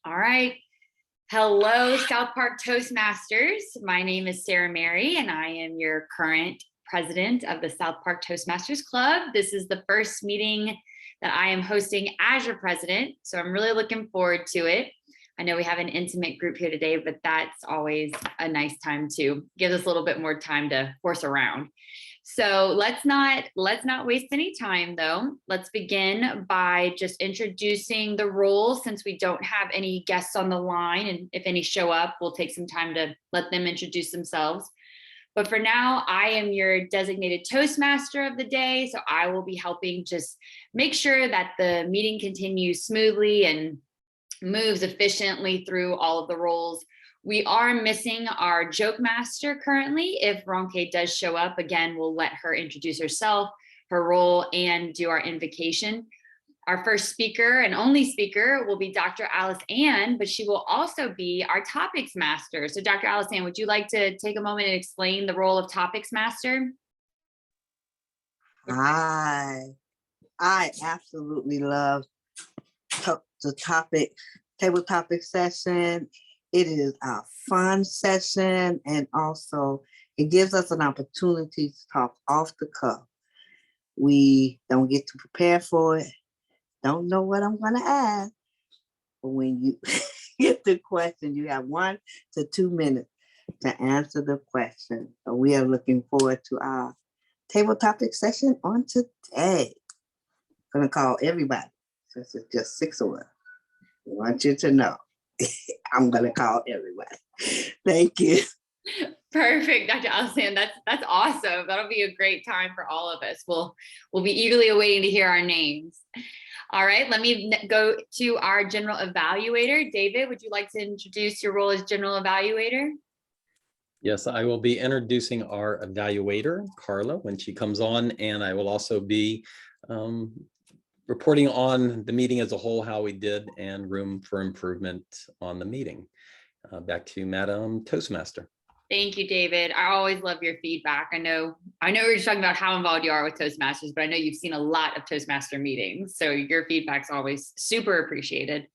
All right. Hello, Southpark Toastmasters. My name is Sarah Mary, and I am your current president of the Southpark Toastmasters Club. This is the first meeting that I am hosting as your president, so I'm really looking forward to it. I know we have an intimate group here today, but that's always a nice time to give us a little bit more time to horse around. So let's not waste any time though. Let's begin by just introducing the roles, since we don't have any guests on the line, and if any show up, we'll take some time to let them introduce themselves. But for now, I am your designated Toastmaster of the day, so I will be helping just make sure that the meeting continues smoothly and moves efficiently through all of the roles. We are missing our joke master currently. If Ronke does show up, again, we'll let her introduce herself, her role, and do our invocation. Our first speaker and only speaker will be Dr. Alice Ann, but she will also be our topics master. So Dr. Alice Ann, would you like to take a moment and explain the role of topics master? I absolutely love the table topic session. It is a fun session, and also it gives us an opportunity to talk off the cuff. We don't get to prepare for it, don't know what I'm going to ask. But when you get the question, you have 1 to 2 minutes to answer the question. So we are looking forward to our table topic session on today. I'm going to call everybody, since it's just 6 of us. I want you to know. I'm gonna call everybody. Thank you. Perfect, Dr. Allison. That's awesome. That'll be a great time for all of us. We'll be eagerly awaiting to hear our names. All right, let me go to our general evaluator. David, would you like to introduce your role as general evaluator? Yes, I will be introducing our evaluator, Carla, when she comes on, and I will also be reporting on the meeting as a whole, how we did, and room for improvement on the meeting. Back to you, Madam Toastmaster. Thank you, David. I always love your feedback. I know we're just talking about how involved you are with Toastmasters, but I know you've seen a lot of Toastmaster meetings, so your feedback's always super appreciated.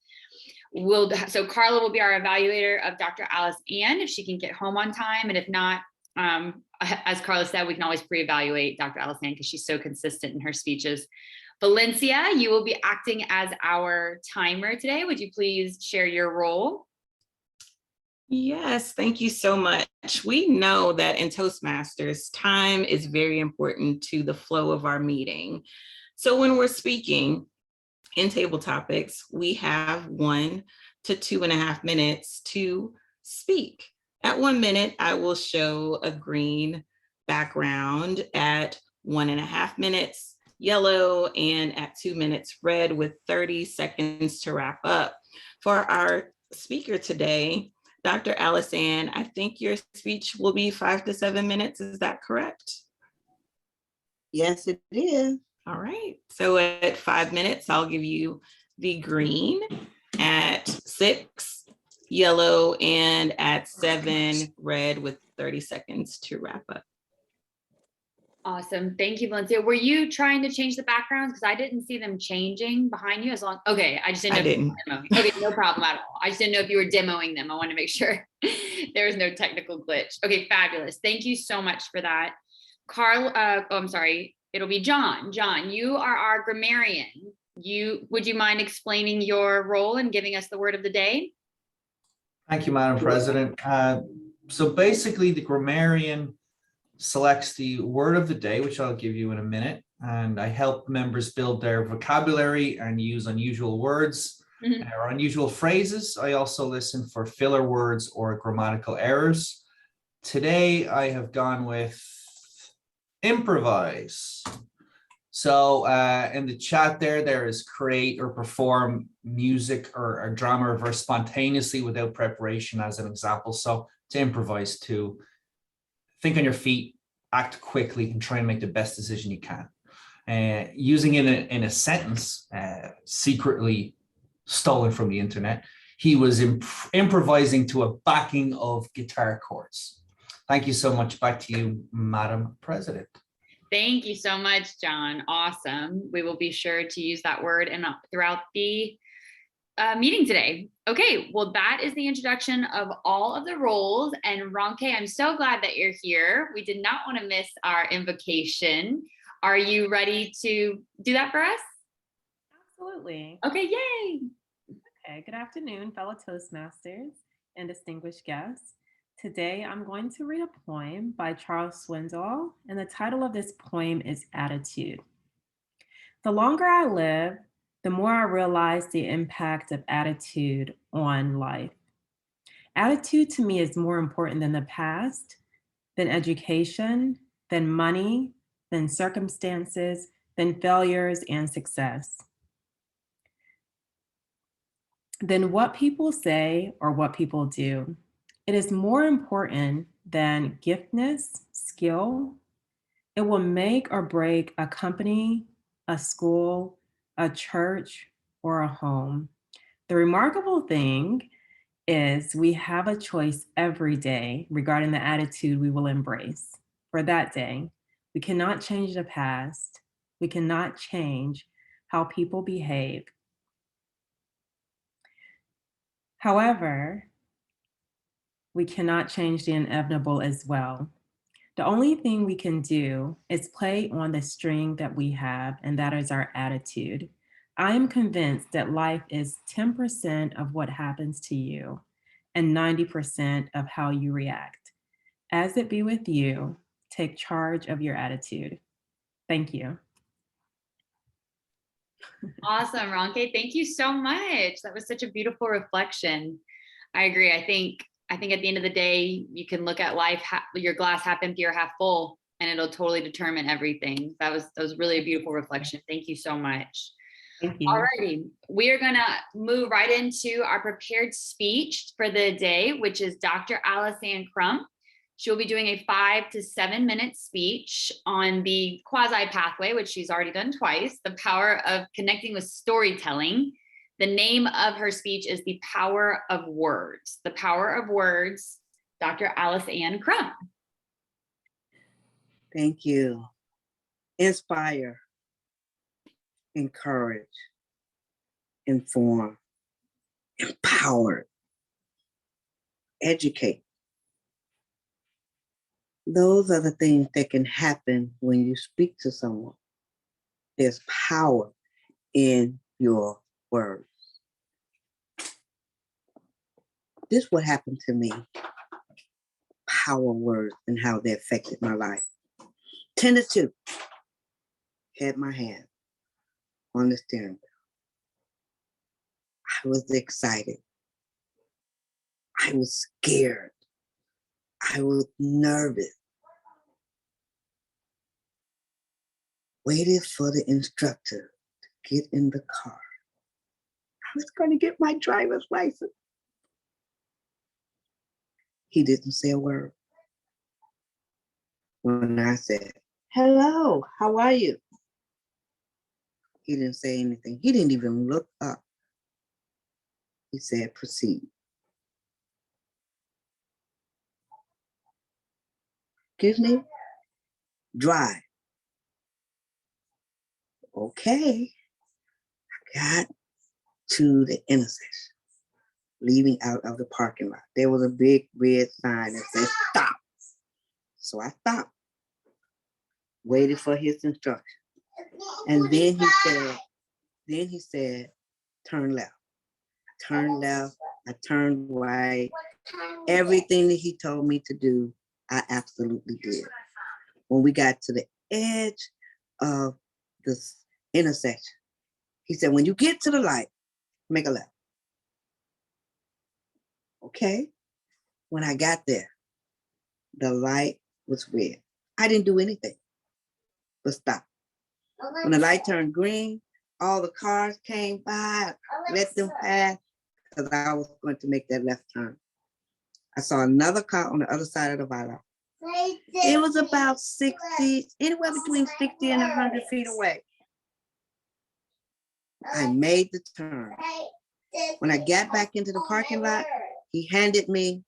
So Carla will be our evaluator of Dr. Alice Ann, if she can get home on time, and if not, as Carla said, we can always pre-evaluate Dr. Alice Ann because she's so consistent in her speeches. Valencia, you will be acting as our timer today. Would you please share your role? Yes, thank you so much. We know that in Toastmasters, time is very important to the flow of our meeting. So when we're speaking in table topics, we have 1 to 2.5 minutes to speak. At 1 minute, I will show a green background. At 1.5 minutes, yellow, and at 2 minutes, red, with 30 seconds to wrap up. For our speaker today, Dr. Alice Ann, I think your speech will be 5 to 7 minutes. Is that correct? Yes, it is. All right. So at 5 minutes, I'll give you the green. At 6, yellow, and at 7, red, with 30 seconds to wrap up. Awesome. Thank you, Valencia. Were you trying to change the backgrounds? Because I didn't see them changing behind you okay, I just didn't know if you were demoing. Okay, no problem at all. I just didn't know if you were demoing them. I want to make sure there was no technical glitch. Okay, fabulous. Thank you so much for that. I'm sorry. It'll be John. John, you are our grammarian. Would you mind explaining your role and giving us the word of the day? Thank you, Madam President. So basically, the grammarian selects the word of the day, which I'll give you in a minute, and I help members build their vocabulary and use unusual words or unusual phrases. I also listen for filler words or grammatical errors. Today, I have gone with improvise. So in the chat there is create or perform music or drama or verse spontaneously without preparation as an example. So to improvise, to think on your feet, act quickly, and try and make the best decision you can. Using it in a sentence, secretly stolen from the internet, he was improvising to a backing of guitar chords. Thank you so much. Back to you, Madam President. Thank you so much, John. Awesome. We will be sure to use that word and throughout the meeting today. Okay, well, that is the introduction of all of the roles. And Ronke, I'm so glad that you're here. We did not want to miss our invocation. Are you ready to do that for us? Absolutely. Okay, yay. Okay, good afternoon, fellow Toastmasters and distinguished guests. Today, I'm going to read a poem by Charles Swindoll, and the title of this poem is Attitude. The longer I live, the more I realize the impact of attitude on life. Attitude to me is more important than the past, than education, than money, than circumstances, than failures and success. Than what people say or what people do. It is more important than giftedness, skill. It will make or break a company, a school, a church, or a home. The remarkable thing is we have a choice every day regarding the attitude we will embrace for that day. We cannot change the past. We cannot change how people behave. However, we cannot change the inevitable as well. The only thing we can do is play on the string that we have, and that is our attitude. I am convinced that life is 10% of what happens to you and 90% of how you react. As it be with you, take charge of your attitude. Thank you. Awesome, Ronke. Thank you so much. That was such a beautiful reflection. I agree. I think at the end of the day, you can look at life, your glass half empty or half full, and it'll totally determine everything. That was really a beautiful reflection. Thank you so much. Thank you. Alrighty, we are gonna move right into our prepared speech for the day, which is Dr. Alice Ann Crump. She'll be doing a 5 to 7 minute speech on the quasi pathway, which she's already done twice, the power of connecting with storytelling. The name of her speech is The Power of Words. The Power of Words, Dr. Alice Ann Crump. Thank you. Inspire, encourage, inform, empower, educate. Those are the things that can happen when you speak to someone. There's power in your words. This is what happened to me. Power words and how they affected my life. 10 to 2. Had my hand on the steering wheel. I was excited. I was scared. I was nervous. Waited for the instructor to get in the car. I was going to get my driver's license. He didn't say a word. When I said, "Hello, how are you?" He didn't say anything. He didn't even look up. He said, "Proceed." Excuse me? Drive. Okay. I got to the intersection, leaving out of the parking lot. There was a big red sign that said stop. So I stopped, waited for his instruction. And then he said, turn left. I turned left, I turned right. Everything that he told me to do, I absolutely did. When we got to the edge of this intersection, he said, when you get to the light, make a left. Okay. When I got there, the light was red. I didn't do anything but stop. When the light turned green, all the cars came by, I let them pass because I was going to make that left turn. I saw another car on the other side of the viaduct. It was about 60, anywhere between 60 and 100 feet away. I made the turn. When I got back into the parking lot, he handed me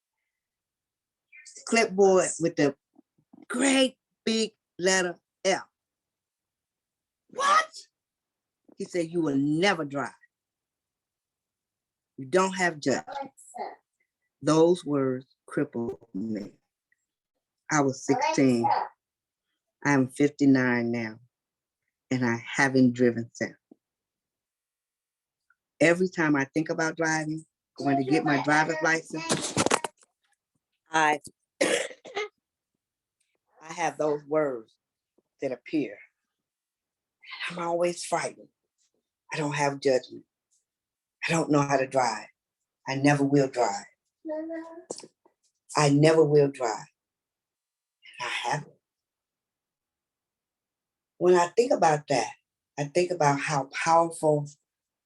a clipboard with the great big letter F. What? He said, you will never drive. You don't have judgment. Those words crippled me. I was 16. I'm 59 now, and I haven't driven since. Every time I think about driving, going to get my driver's license, I have those words that appear. I'm always frightened. I don't have judgment. I don't know how to drive. I never will drive. I never will drive. And I haven't. When I think about that, I think about how powerful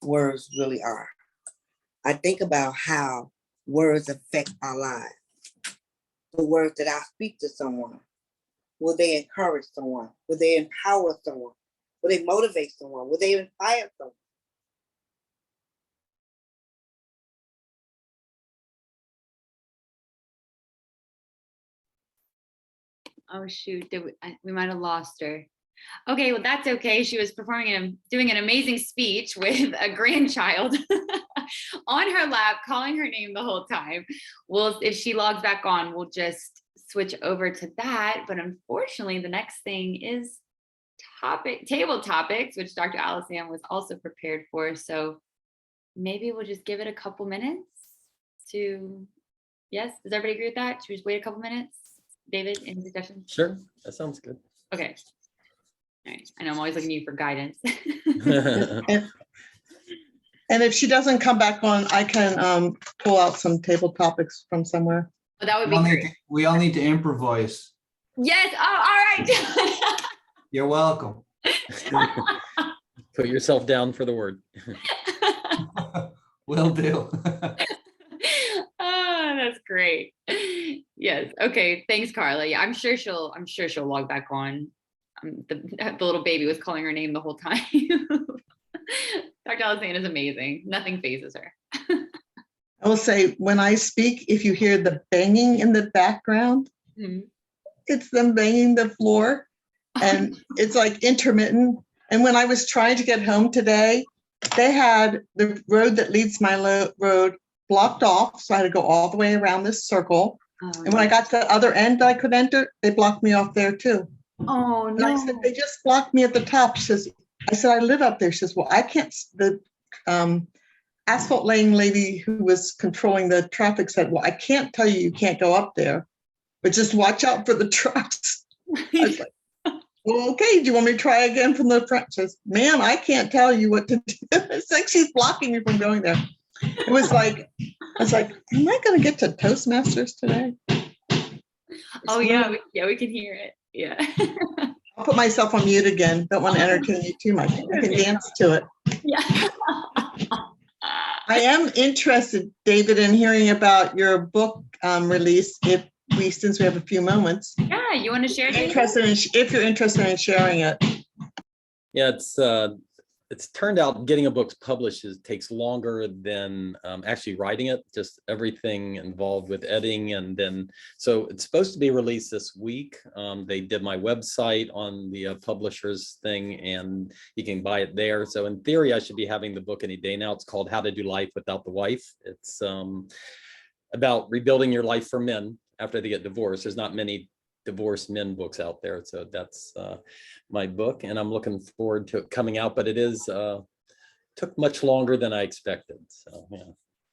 words really are. I think about how words affect our lives. The words that I speak to someone, will they encourage someone? Will they empower someone? Will they motivate someone? Will they inspire someone? Oh shoot, we might have lost her. Okay, well that's okay. She was performing and doing an amazing speech with a grandchild on her lap, calling her name the whole time. Well, if she logs back on, we'll just switch over to that. But unfortunately, the next thing is table topics, which Dr. Allison was also prepared for. So maybe we'll just give it a couple minutes to, yes, does everybody agree with that? Should we just wait a couple minutes? David, any suggestions? Sure, that sounds good. Okay. All right. I know I'm always looking to you for guidance. And if she doesn't come back on, I can pull out some table topics from somewhere. But that would be great. We all need to improvise. Yes. Oh, all right. You're welcome. Put yourself down for the word. Will do. Oh, that's great. Yes. Okay. Thanks, Carla. Yeah, I'm sure she'll log back on. The little baby was calling her name the whole time. Dr. Alexander is amazing. Nothing phases her. I will say, when I speak, if you hear the banging in the background, it's them banging the floor, and it's like intermittent. And when I was trying to get home today, they had the road that leads my road blocked off. So I had to go all the way around this circle. And when I got to the other end that I could enter, they blocked me off there too. Oh, And no. I said, they just blocked me at the top. I said, I live up there. She says, well, I can't. The asphalt laying lady who was controlling the traffic said, well, I can't tell you can't go up there, but just watch out for the trucks. I was like, well, okay, do you want me to try again from the front? She says, ma'am, I can't tell you what to do. It's like she's blocking me from going there. It was like, I was like, am I going to get to Toastmasters today? Oh, yeah. We can hear it. Yeah. I'll put myself on mute again. Don't want to entertain you too much. I can dance to it. Yeah. I am interested, David, in hearing about your book release. Since we have a few moments. Yeah, you want to share it? If you're interested in sharing it. Yeah, it's turned out getting a book published takes longer than actually writing it, just everything involved with editing. And then, so it's supposed to be released this week. They did my website on the publisher's thing, and you can buy it there. So in theory, I should be having the book any day now. It's called How to Do Life Without the Wife. It's about rebuilding your life for men after they get divorced. There's not many divorced men books out there, so that's my book, and I'm looking forward to it coming out. But it is took much longer than I expected. So yeah,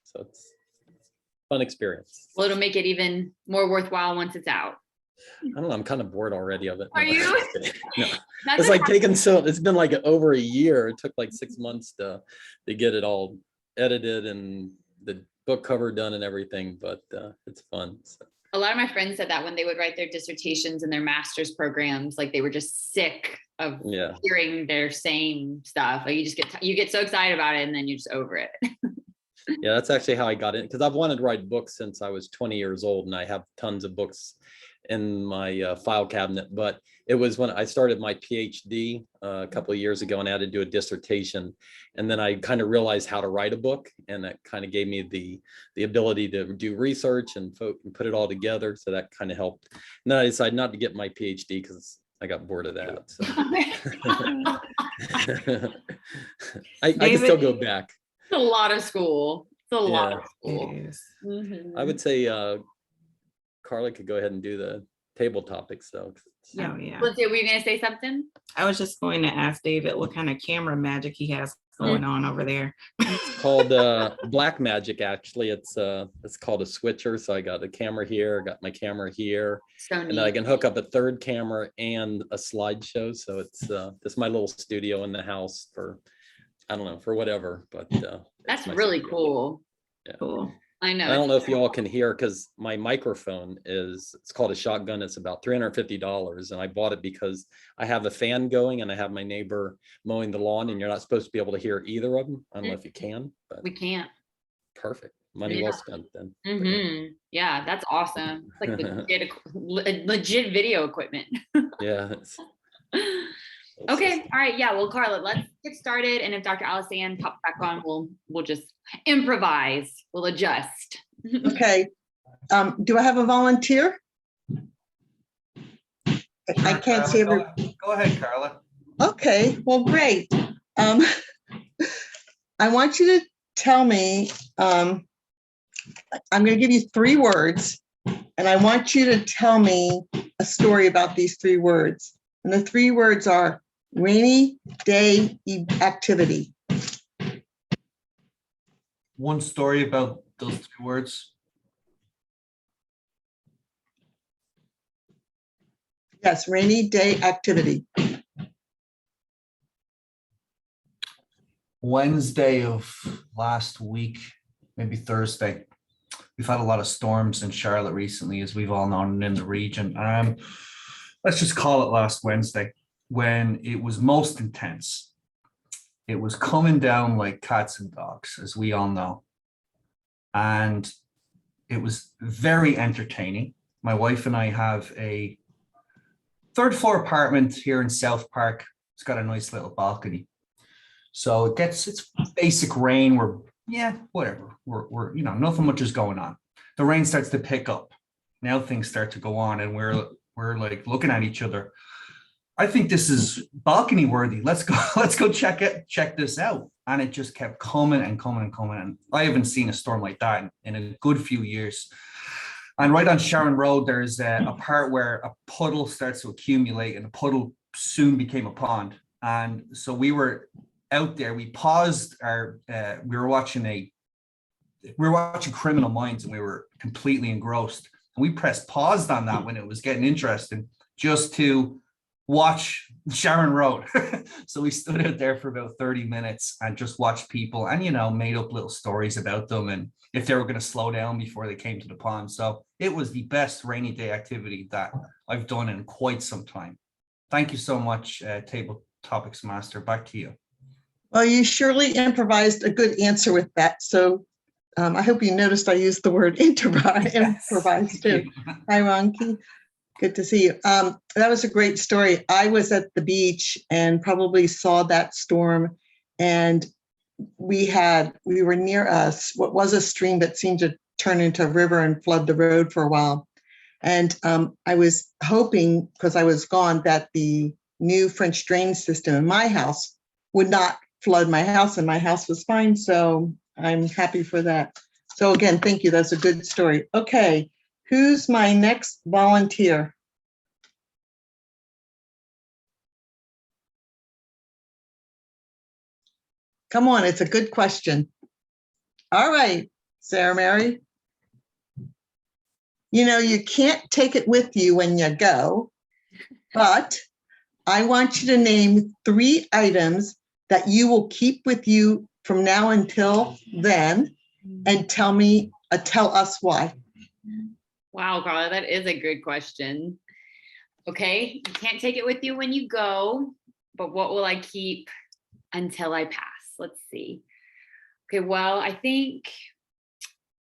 so it's a fun experience. Well, it'll make it even more worthwhile once it's out. I don't know. I'm kind of bored already of it. Are you? No. It's like it's been like over a year. It took like 6 months to get it all edited and the book cover done and everything, but it's fun. So. A lot of my friends said that when they would write their dissertations and their master's programs, like they were just sick of hearing their same stuff. Like you get so excited about it and then you're just over it. Yeah, that's actually how I got in, because I've wanted to write books since I was 20 years old, and I have tons of books in my file cabinet. But it was when I started my PhD a couple of years ago, and I had to do a dissertation, and then I kind of realized how to write a book, and that kind of gave me the ability to do research and put it all together. So that kind of helped. And then I decided not to get my PhD because I got bored of that. So. I can still go back. It's a lot of school. It's a lot Yeah. of school. It is. Mhm. I would say Carla could go ahead and do the table topics though. Oh, yeah. Let's see, were you gonna say something? I was just going to ask David what kind of camera magic he has going on over there. It's called Black Magic. Actually, it's called a switcher. So I got a camera here, got my camera here, So and then I neat. can hook up a third camera and a slideshow. So it's this my little studio in the house for, I don't know, for whatever. But That's my really studio. cool. Cool. I know. I don't know if you all can hear because my microphone it's called a shotgun. It's about $350. And I bought it because I have a fan going and I have my neighbor mowing the lawn, and you're not supposed to be able to hear either of them. I don't know if you can, but We can't. perfect. Money Yeah. well spent then. But yeah. Mm-hmm. Yeah, that's awesome. It's like legit video equipment. Yeah. it's- Okay, all right, yeah, well, Carla, let's get started, and if Dr. Alisan pops back on, we'll just improvise, we'll adjust. Okay. Do I have a volunteer? I can't see every, Go ahead, Carla. okay, well, great. I want you to tell me, I'm going to give you 3 words, and I want you to tell me a story about these 3 words. And the 3 words are rainy day activity. One story about those 3 words. Yes, rainy day activity. Wednesday of last week, maybe Thursday. We've had a lot of storms in Charlotte recently, as we've all known, in the region. Let's just call it last Wednesday, when it was most intense. It was coming down like cats and dogs, as we all know. And it was very entertaining. My wife and I have a 3rd floor apartment here in Southpark. It's got a nice little balcony. So it's basic rain. Whatever. We're nothing much is going on. The rain starts to pick up. Now things start to go on, and we're like looking at each other. I think this is balcony worthy. Let's go check this out. And it just kept coming and coming and coming. And I haven't seen a storm like that in a good few years. And right on Sharon Road, there's a part where a puddle starts to accumulate, and the puddle soon became a pond. And so we were out there. We paused we were watching Criminal Minds, and we were completely engrossed. And we pressed pause on that when it was getting interesting, just to watch Sharon Road. So we stood out there for about 30 minutes and just watched people, and made up little stories about them and if they were going to slow down before they came to the pond. So it was the best rainy day activity that I've done in quite some time. Thank you so much, Table Topics Master. Back to you. Well, you surely improvised a good answer with that. So I hope you noticed I used the word improvise too. Hi, Ronki. Good to see you. That was a great story. I was at the beach and probably saw that storm, and we were near us what was a stream that seemed to turn into a river and flood the road for a while. And I was hoping, because I was gone, that the new French drain system in my house would not flood my house, and my house was fine. So I'm happy for that. So again, thank you. That's a good story. Okay. Who's my next volunteer? Come on, it's a good question. All right, Sarah Mary. You can't take it with you when you go, but I want you to name 3 items that you will keep with you from now until then, and tell us why. Wow, Carla, that is a good question. Okay, you can't take it with you when you go, but what will I keep until I pass? Let's see. Okay, well, I think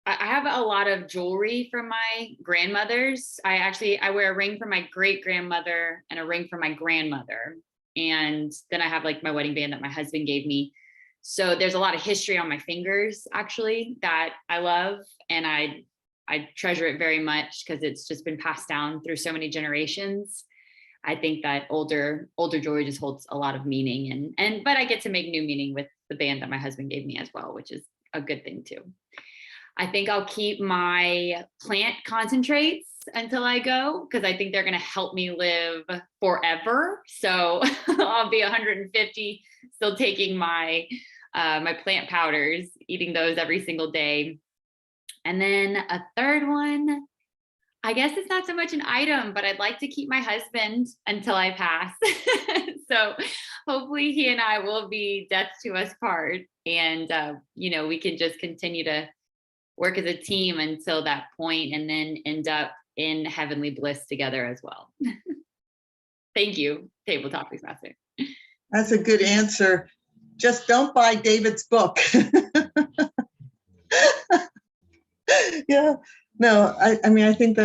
I have a lot of jewelry from my grandmother's. I wear a ring from my great grandmother and a ring from my grandmother. And then I have like my wedding band that my husband gave me. So there's a lot of history on my fingers, actually, that I love. And I treasure it very much because it's just been passed down through so many generations. I think that older jewelry just holds a lot of meaning, but I get to make new meaning with the band that my husband gave me as well, which is a good thing too. I think I'll keep my plant concentrates until I go, because I think they're going to help me live forever. So I'll be 150, still taking my my plant powders, eating those every single day. And then a third one, I guess it's not so much an item, but I'd like to keep my husband until I pass. So hopefully he and I will be death to us part. And, you know, we can just continue to work as a team until that point, and then end up in heavenly bliss together as well. Thank you, Table Topics Master. That's a good answer. Just don't buy David's book. Yeah, no, I mean, I think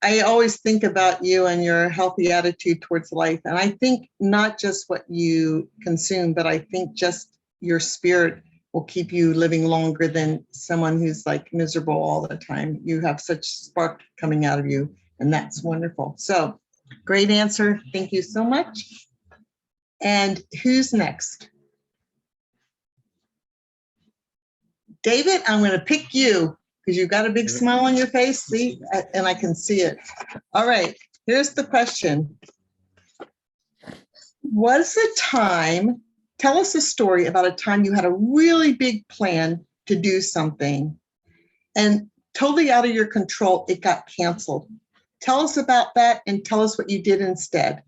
I always think about you and your healthy attitude towards life. And I think not just what you consume, but I think just your spirit will keep you living longer than someone who's like miserable all the time. You have such spark coming out of you, and that's wonderful. So great answer. Thank you so much. And who's next? David, I'm going to pick you because you've got a big smile on your face. See, and I can see it. All right, here's the question. Was the time, tell us a story about a time you had a really big plan to do something and totally out of your control, it got canceled. Tell us about that and tell us what you did instead.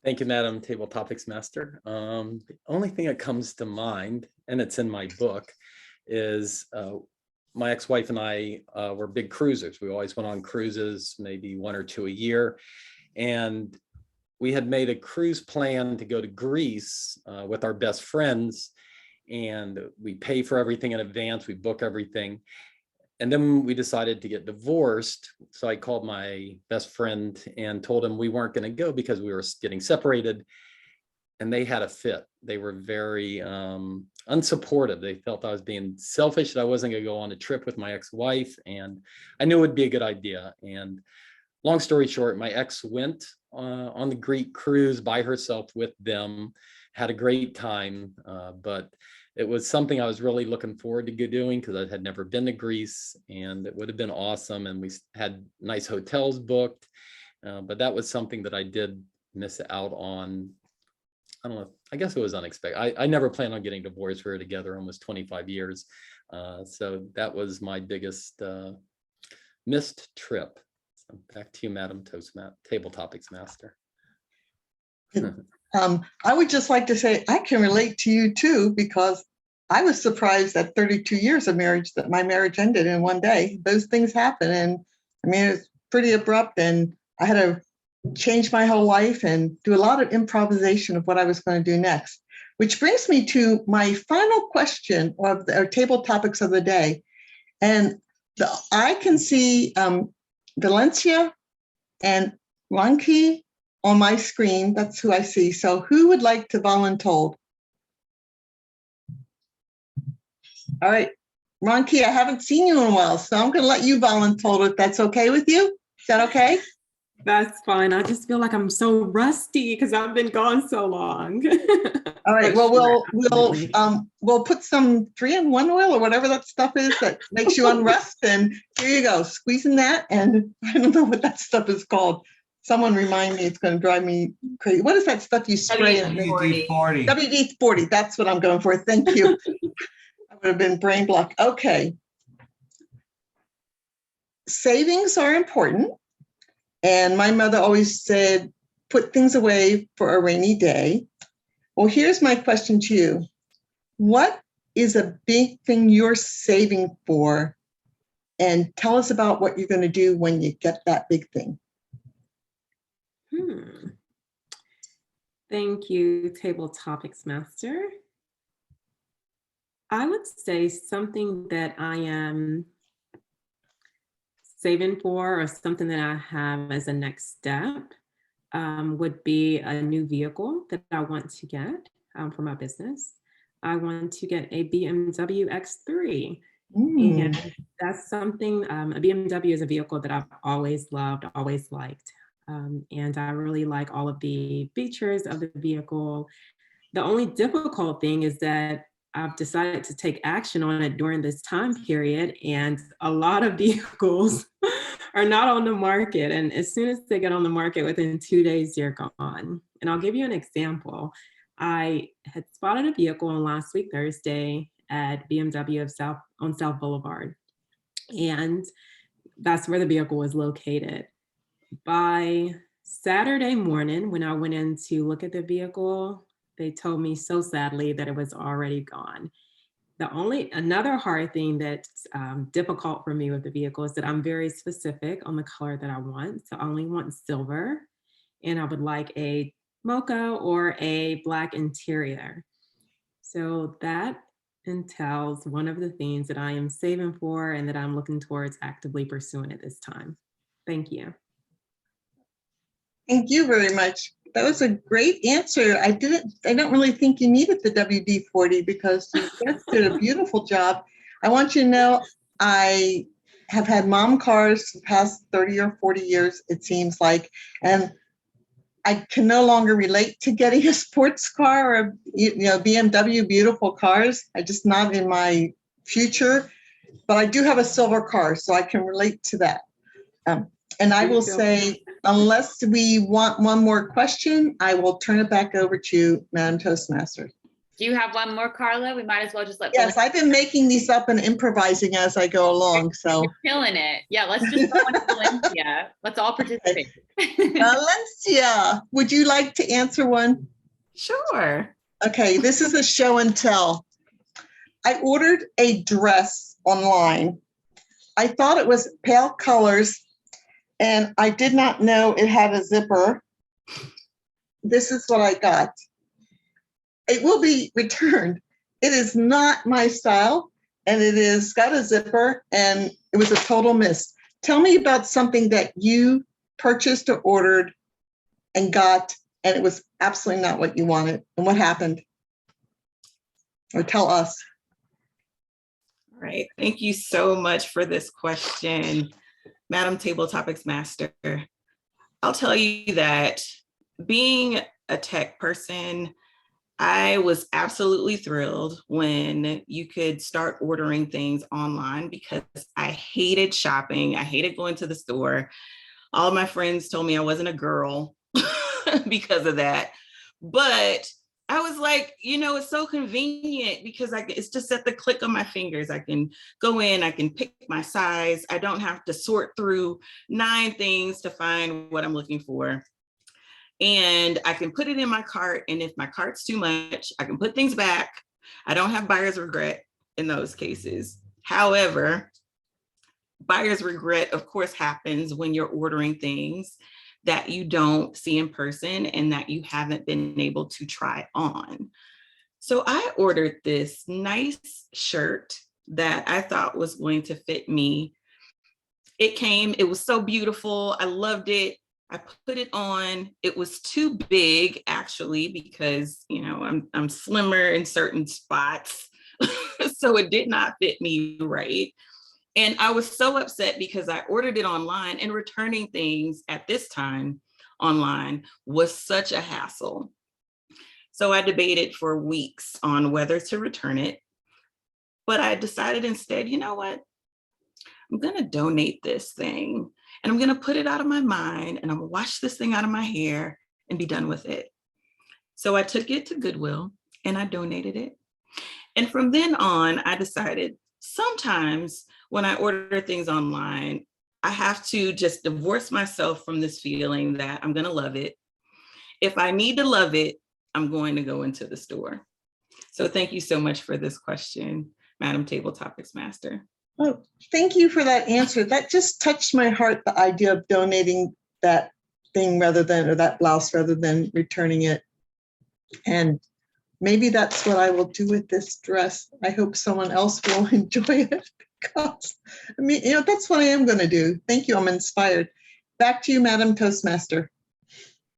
Thank you, Madam Table Topics Master. The only thing that comes to mind, and it's in my book, is my ex-wife and I were big cruisers. We always went on cruises, maybe 1 or 2 a year. And we had made a cruise plan to go to Greece with our best friends. And we pay for everything in advance, we book everything. And then we decided to get divorced. So I called my best friend and told him we weren't going to go because we were getting separated. And they had a fit. They were very unsupportive. They felt I was being selfish, that I wasn't going to go on a trip with my ex-wife. And I knew it would be a good idea. And long story short, my ex went on the Greek cruise by herself with them, had a great time, but it was something I was really looking forward to doing because I had never been to Greece, and it would have been awesome. And we had nice hotels booked, but that was something that I did miss out on. I don't know, I guess it was unexpected. I never planned on getting divorced. We were together almost 25 years. So that was my biggest missed trip. So back to you, Madam Table Topics Master. I would just like to say I can relate to you too, because I was surprised at 32 years of marriage that my marriage ended in one day. Those things happen. And I mean, it was pretty abrupt, and I had to change my whole life and do a lot of improvisation of what I was going to do next, which brings me to my final question of our table topics of the day. And I can see Valencia and Ronki on my screen. That's who I see. So who would like to volunteer? All right, Ronki, I haven't seen you in a while, so I'm going to let you volunteer if that's okay with you. Is that okay? That's fine. I just feel like I'm so rusty because I've been gone so long. All right. Well, we'll put some 3-in-1 oil or whatever that stuff is that makes you unrust, and here you go, squeezing that. And I don't know what that stuff is called. Someone remind me. It's going to drive me crazy. What is that stuff you spray? WD-40. WD-40. That's what I'm going for. Thank you. I would have been brain blocked. Okay. Savings are important. And my mother always said, put things away for a rainy day. Well, here's my question to you. What is a big thing you're saving for? And tell us about what you're going to do when you get that big thing. Thank you, Table Topics Master. I would say something that I am saving for, or something that I have as a next step, would be a new vehicle that I want to get for my business. I want to get a BMW X3. And that's something, a BMW is a vehicle that I've always loved, always liked. And I really like all of the features of the vehicle. The only difficult thing is that I've decided to take action on it during this time period, and a lot of vehicles are not on the market. And as soon as they get on the market, within 2 days, they're gone. And I'll give you an example. I had spotted a vehicle on last week, Thursday, at BMW on South Boulevard. And that's where the vehicle was located. By Saturday morning, when I went in to look at the vehicle, they told me so sadly that it was already gone. Another hard thing that's difficult for me with the vehicle is that I'm very specific on the color that I want. So I only want silver, and I would like a mocha or a black interior. So that entails one of the things that I am saving for and that I'm looking towards actively pursuing at this time. Thank you. Thank you very much. That was a great answer. I don't really think you needed the WD-40 because you guys did a beautiful job. I want you to know I have had mom cars the past 30 or 40 years, it seems like, and I can no longer relate to getting a sports car or BMW, beautiful cars. I just not in my future, but I do have a silver car, so I can relate to that. And I will say, unless we want one more question, I will turn it back over to you, Madam Toastmaster. Do you have one more, Carla? We might as well just let. Yes, I've been making these up and improvising as I go along. So you're killing it. Yeah, let's just go on to Valencia. Let's all participate. Valencia, would you like to answer one? Sure. Okay, this is a show and tell. I ordered a dress online. I thought it was pale colors, and I did not know it had a zipper. This is what I got. It will be returned. It is not my style, and it is got a zipper, and it was a total miss. Tell me about something that you purchased or ordered and got, and it was absolutely not what you wanted, and what happened. Or tell us. All right. Thank you so much for this question, Madam Table Topics Master. I'll tell you that being a tech person, I was absolutely thrilled when you could start ordering things online because I hated shopping. I hated going to the store. All of my friends told me I wasn't a girl because of that. But I was like, it's so convenient because it's just at the click of my fingers. I can go in, I can pick my size. I don't have to sort through 9 things to find what I'm looking for. And I can put it in my cart. And if my cart's too much, I can put things back. I don't have buyer's regret in those cases. However, buyer's regret, of course, happens when you're ordering things that you don't see in person and that you haven't been able to try on. So I ordered this nice shirt that I thought was going to fit me. It came, it was so beautiful. I loved it. I put it on. It was too big, actually, because, I'm slimmer in certain spots. So it did not fit me right. And I was so upset because I ordered it online, and returning things at this time online was such a hassle. So I debated for weeks on whether to return it. But I decided instead, you know what? I'm going to donate this thing. And I'm going to put it out of my mind, and I'm going to wash this thing out of my hair and be done with it. So I took it to Goodwill and I donated it. And from then on, I decided sometimes when I order things online, I have to just divorce myself from this feeling that I'm going to love it. If I need to love it, I'm going to go into the store. So thank you so much for this question, Madam Table Topics Master. Oh, thank you for that answer. That just touched my heart, the idea of donating that thing or that blouse rather than returning it. And maybe that's what I will do with this dress. I hope someone else will enjoy it because, that's what I am going to do. Thank you. I'm inspired. Back to you, Madam Toastmaster.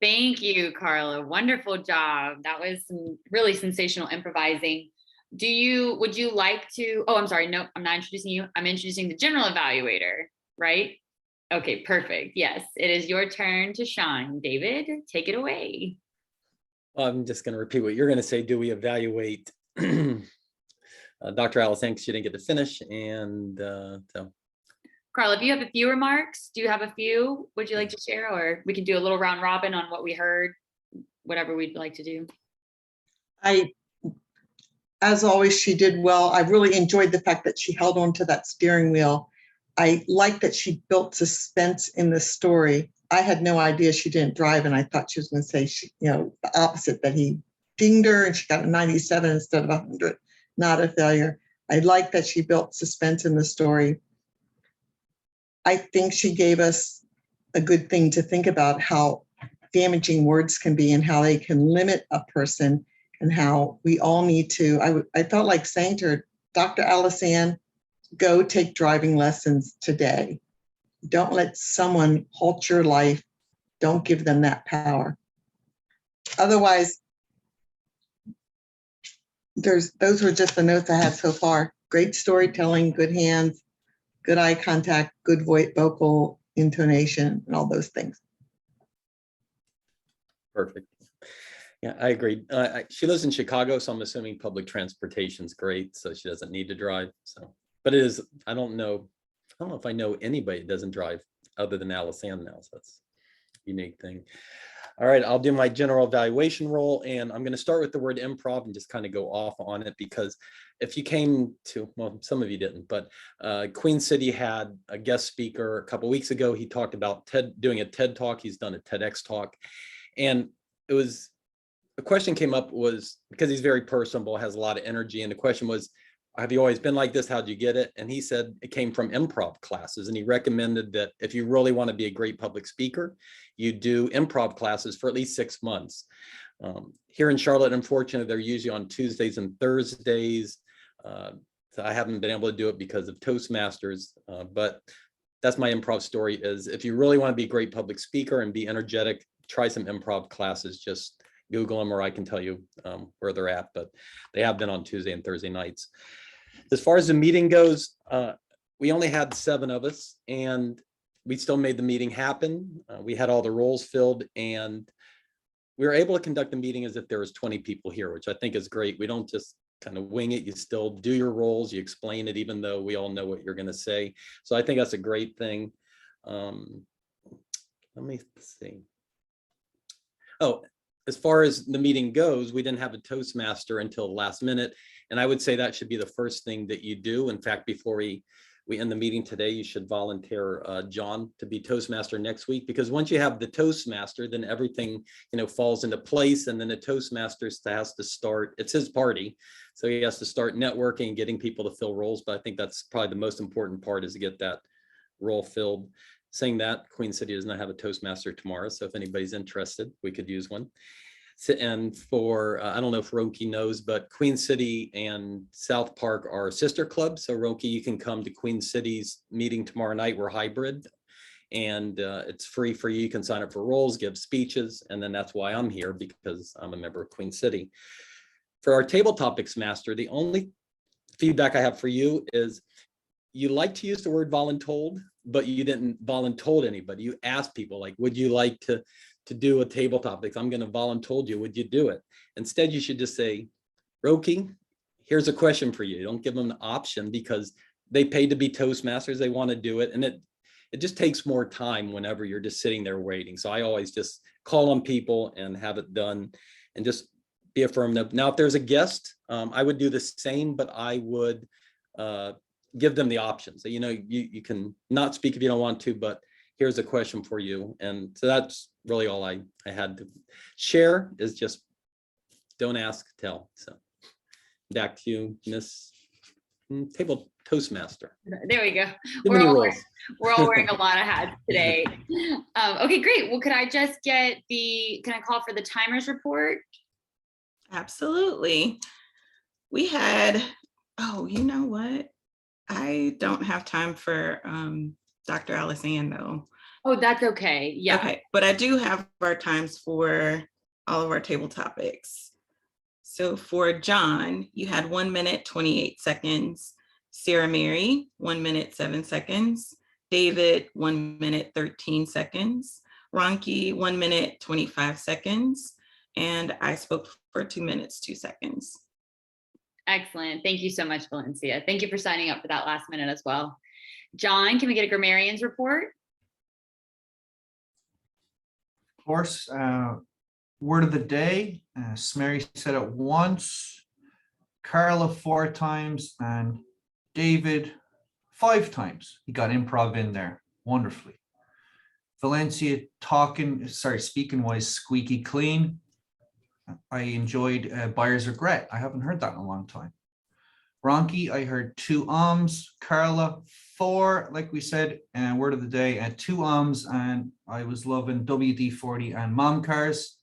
Thank you, Carla. Wonderful job. That was some really sensational improvising. Would you like to, I'm sorry, no, I'm not introducing you. I'm introducing the general evaluator, right? Okay, perfect. Yes, it is your turn to shine. David, take it away. I'm just going to repeat what you're going to say. Do we evaluate Dr. Alice thinks she didn't get to finish, and so. Carla, if you have a few remarks, do you have a few? Would you like to share, or we can do a little round robin on what we heard, whatever we'd like to do. As always, she did well. I really enjoyed the fact that she held on to that steering wheel. I like that she built suspense in the story. I had no idea she didn't drive, and I thought she was going to say, the opposite, that he dinged her and she got a 97 instead of 100. Not a failure. I like that she built suspense in the story. I think she gave us a good thing to think about, how damaging words can be and how they can limit a person, and how we all need to, I felt like saying to her, Dr. Alice, go take driving lessons today. Don't let someone halt your life. Don't give them that power. Otherwise, those were just the notes I had so far. Great storytelling, good hands, good eye contact, good vocal intonation, and all those things. Perfect. Yeah, I agree. She lives in Chicago, so I'm assuming public transportation is great, so she doesn't need to drive. So, but it is, I don't know if I know anybody that doesn't drive other than Alice Ann now, so that's a unique thing. All right, I'll do my general evaluation role, and I'm going to start with the word improv and just kind of go off on it, because if you came to, well, some of you didn't, but Queen City had a guest speaker a couple weeks ago. He talked about doing a TED talk. He's done a TEDx talk, and it was, the question came up was, because he's very personable, has a lot of energy, and the question was, have you always been like this? How'd you get it? And he said it came from improv classes, and he recommended that if you really want to be a great public speaker, you do improv classes for at least 6 months. Here in Charlotte, unfortunately, they're usually on Tuesdays and Thursdays. So I haven't been able to do it because of Toastmasters, but that's my improv story, is if you really want to be a great public speaker and be energetic, try some improv classes. Just Google them, or I can tell you where they're at, but they have been on Tuesday and Thursday nights. As far as the meeting goes, we only had 7 of us, and we still made the meeting happen. We had all the roles filled, and we were able to conduct the meeting as if there was 20 people here, which I think is great. We don't just kind of wing it. You still do your roles, you explain it, even though we all know what you're going to say. So I think that's a great thing. Let me see. Oh, as far as the meeting goes, we didn't have a Toastmaster until the last minute. And I would say that should be the first thing that you do. In fact, before we end the meeting today, you should volunteer John to be Toastmaster next week, because once you have the Toastmaster, then everything, falls into place. And then the Toastmaster has to start, it's his party. So he has to start networking and getting people to fill roles. But I think that's probably the most important part, is to get that role filled. Saying that, Queen City does not have a Toastmaster tomorrow, so if anybody's interested, we could use one. And for, I don't know if Roki knows, but Queen City and Southpark are sister clubs. So Roki, you can come to Queen City's meeting tomorrow night. We're hybrid, and it's free for you. You can sign up for roles, give speeches, and then that's why I'm here, because I'm a member of Queen City. For our table topics master, the only feedback I have for you is, you like to use the word voluntold, but you didn't voluntold anybody. You asked people, like, would you like to do a table topics? I'm going to voluntold you. Would you do it? Instead, you should just say, Roki, here's a question for you. Don't give them an option, because they paid to be Toastmasters. They want to do it. And it just takes more time whenever you're just sitting there waiting. So I always just call on people and have it done, and just be affirmative. Now, if there's a guest, I would do the same, but I would give them the options. So, you can not speak if you don't want to, but here's a question for you. And so that's really all I had to share, is just don't ask, tell. So back to you, Miss Table Toastmaster. There we go. Too many rules. We're all wearing a lot of hats today. Okay, great. Well, could I just get can I call for the timers report? Absolutely. We had, oh, you know what? I don't have time for Dr. Alice Ann, though. Oh, that's okay. Yeah. Okay, but I do have our times for all of our table topics. So for John, you had 1 minute, 28 seconds. Sarah Mary, 1 minute, 7 seconds. David, 1 minute, 13 seconds. Ronki, 1 minute, 25 seconds. And I spoke for 2 minutes, 2 seconds. Excellent. Thank you so much, Valencia. Thank you for signing up for that last minute as well. John, can we get a grammarian's report? Of course, word of the day, Smary said it once, Carla 4 times, and David 5 times. He got improv in there wonderfully. Valencia speaking wise, squeaky clean. I enjoyed Buyer's Regret. I haven't heard that in a long time. Ronki, I heard 2 ums. Carla, 4, like we said, and word of the day, 2 ums, and I was loving WD-40 and mom cars.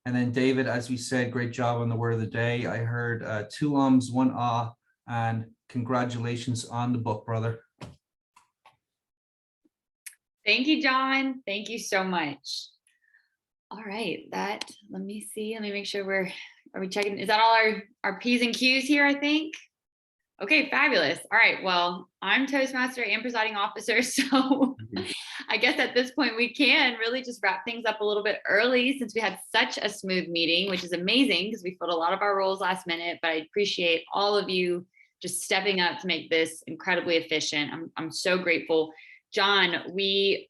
And then David, as we said, great job on the word of the day. I heard 2 ums, 1 ah, and congratulations on the book, brother. Thank you, John. Thank you so much. All right, let me see. Let me make sure are we checking? Is that all our P's and Q's here, I think? Okay, fabulous. All right, well, I'm Toastmaster and presiding officer, so I guess at this point we can really just wrap things up a little bit early since we had such a smooth meeting, which is amazing because we filled a lot of our roles last minute, but I appreciate all of you just stepping up to make this incredibly efficient. I'm so grateful. John,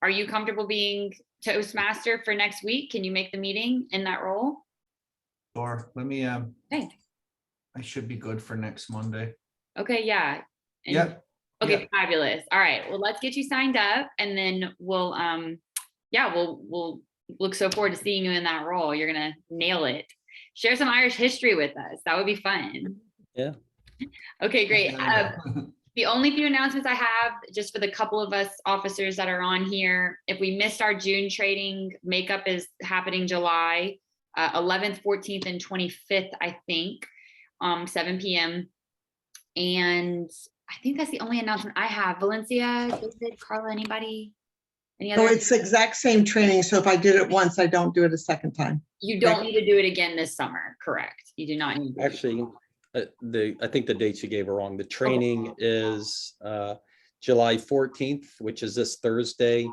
are you comfortable being Toastmaster for next week? Can you make the meeting in that role? Sure, let me, Okay. I should be good for next Monday. Okay, yeah. And Yep. Okay, Yep. fabulous. All right, well, let's get you signed up and then we'll look so forward to seeing you in that role. You're gonna nail it. Share some Irish history with us. That would be fun. Yeah. Okay, great. The only few announcements I have, just for the couple of us officers that are on here, if we missed our June trading, makeup is happening July 11th, 14th, and 25th, I think, 7 p.m. And I think that's the only announcement I have. Valencia, David, Carla, anybody? Any So other? it's the exact same training. So if I did it once, I don't do it a second time. You don't need to do it again this summer, correct? You do not need to. Actually, I think the dates you gave are wrong. The training is July 14th, which is this Thursday,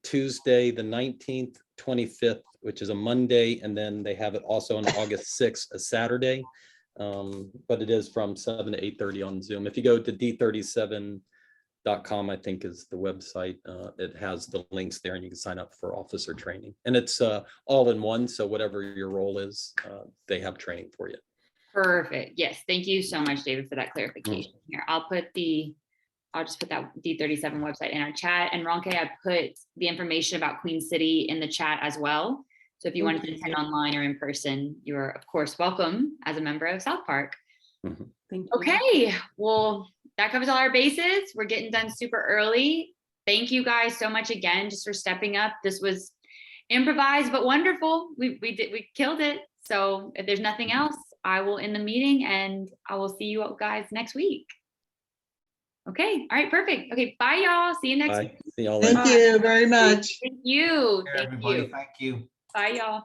Tuesday, the 19th, 25th, which is a Monday, and then they have it also on August 6th, a Saturday. But it is from 7 to 8:30 on Zoom. If you go to d37.com, I think is the website, it has the links there and you can sign up for officer training. And it's all in one, so whatever your role is, they have training for you. Perfect. Yes. Thank you so much, David, for that clarification here. I'll just put that D37 website in our chat. And Ronke, I put the information about Queen City in the chat as well. So if you wanted to attend online or in person, you are of course welcome as a member of South Park. Thank you. Okay, well, that covers all our bases. We're getting done super early. Thank you guys so much again, just for stepping up. This was improvised, but wonderful. We killed it. So if there's nothing else, I will end the meeting and I will see you guys next week. Okay, all right, perfect. Okay, bye y'all. See you next week. See y'all Thank later. you very much. Thank you. Everybody, thank you. Bye y'all.